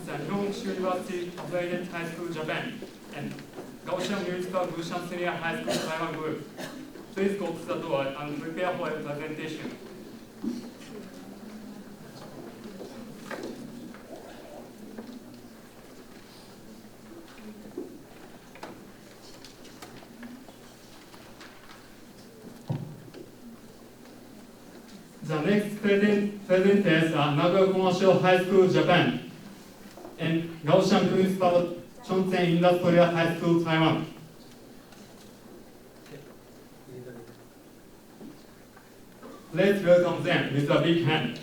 the Nihonshu University Affiliated High School Japan and Kaohsiung Municipal Bushan Senior High School Taiwan Group. Please go to the door and prepare for a presentation. The next presenters are Nagoya Commercial High School Japan and Kaohsiung Municipal Chonsen Industrial High School Taiwan. Let's welcome them with a big hand.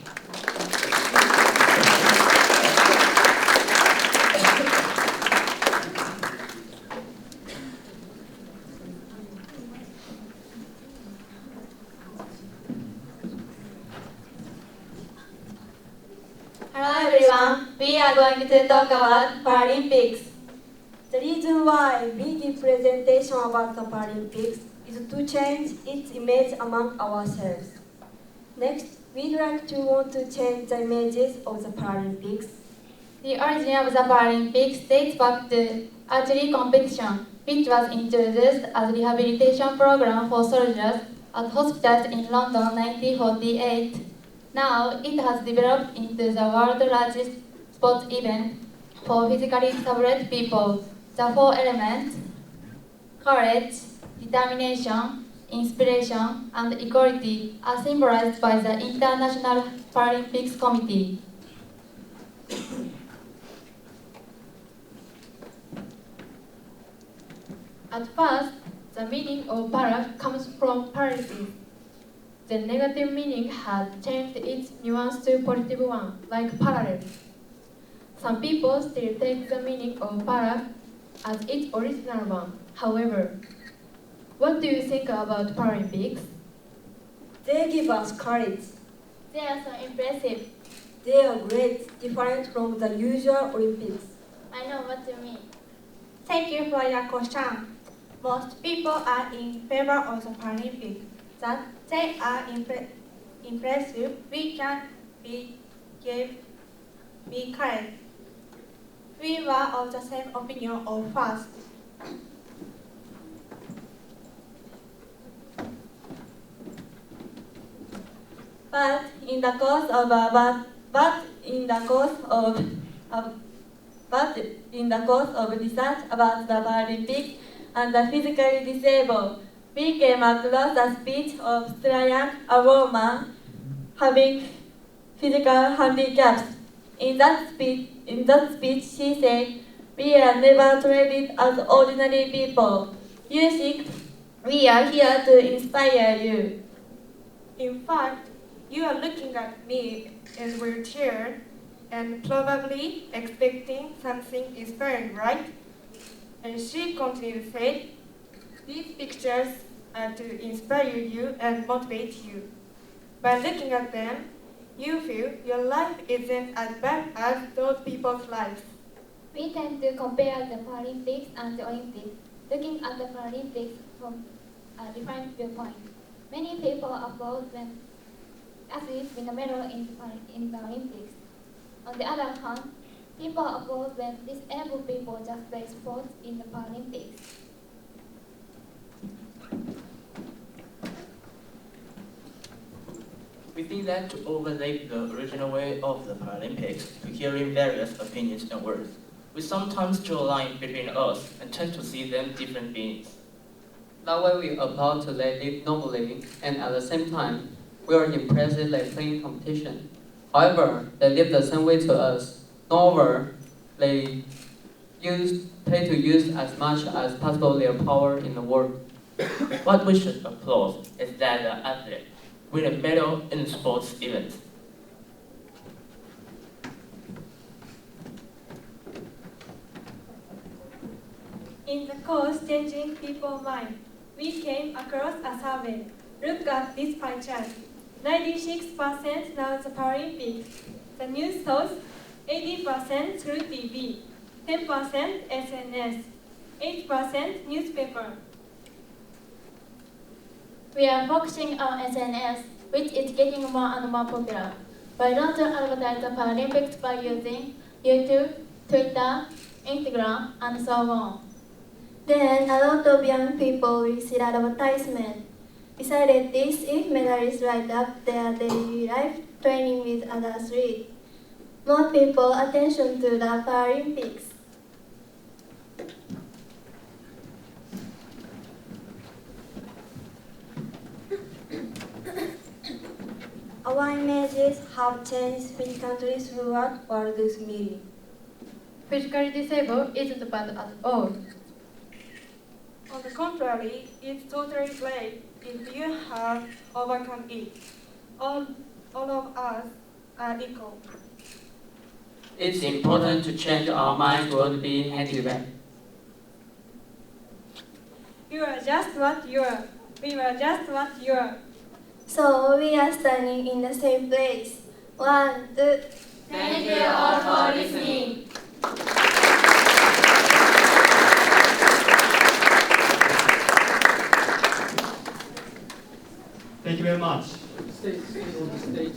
Hello everyone, we are going to talk about Paralympics. The reason why we give presentation about the Paralympics is to change its image among ourselves. Next, we'd like to want to change the images of the Paralympics. The origin of the Paralympics dates back to archery competition, which was introduced as a rehabilitation program for soldiers at hospitals in London 1948. Now, it has developed into the world's largest sports event for physically disabled people. The four elements, courage, determination, inspiration, and equality, are symbolized by the International Paralympics Committee. At first, the meaning of para comes from paralysis. The negative meaning has changed its nuance to positive one, like parallel. Some people still take the meaning of para as its original one. However, what do you think about Paralympics? They give us courage. They are so impressive. They are great, different from the usual Olympics. I know what you mean. Thank you for your question. Most people are in favor of the Paralympics. That they are impressive, we can be correct. We were of the same opinion of first. But in the course of research about the Paralympics and the physically disabled, we came across a speech of Australian, a woman having physical handicaps. In that speech, she said, "We are never treated as ordinary people. You think we are here to inspire you." In fact, you are looking at me in a wheelchair and probably expecting something inspiring, right? And she continued to say, these pictures are to inspire you and motivate you. By looking at them, you feel your life isn't as bad as those people's lives. We tend to compare the Paralympics and the Olympics, looking at the Paralympics from a different viewpoint. Many people applaud when athletes win a medal in the Olympics. On the other hand, people applaud when disabled people just play sports in the Paralympics. We think that to overlay the original way of the Paralympics to hearing various opinions and words, we sometimes draw a line between us and tend to see them different beings. That way we applaud to they live nobly, and at the same time, we are impressed they play in competition. However, they live the same way to us. Moreover, they try to use as much as possible their power in the world. What we should applaud is that the athlete win a medal in a sports event. In the course Changing People's Mind, we came across a survey. Look at this pie chart. 96% know the Paralympics. The news source, 80% through TV, 10% SNS, 8% newspaper. We are focusing on SNS, which is getting more and more popular. Why don't you advertise the Paralympics by using YouTube, Twitter, Instagram, and so on. Then a lot of young people will see the advertisement. Besides this, if medalists write up their daily life training with other athletes, more people attention to the Paralympics. Our images have changed with countries throughout world meeting. Physically disabled isn't bad at all. On the contrary, it's totally great if you have overcome it. All of us are equal. It's important to change our mind toward being handicapped. You are just what you are. We are just what you are. So we are standing in the same place. 1, 2. Thank you all for listening. Thank you very much. Stay on the stage.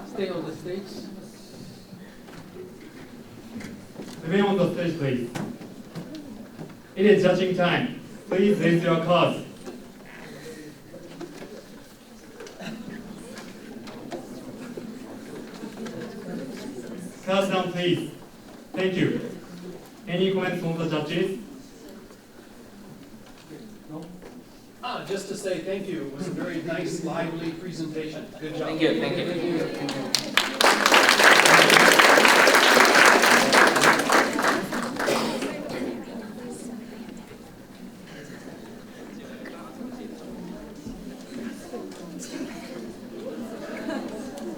Stay on the stage. Remain on the stage, please. It is judging time. Please raise your cards. Cards down, please. Thank you. Any comments from the judges? Just to say thank you. It was a very nice, lively presentation. Good job. Thank you.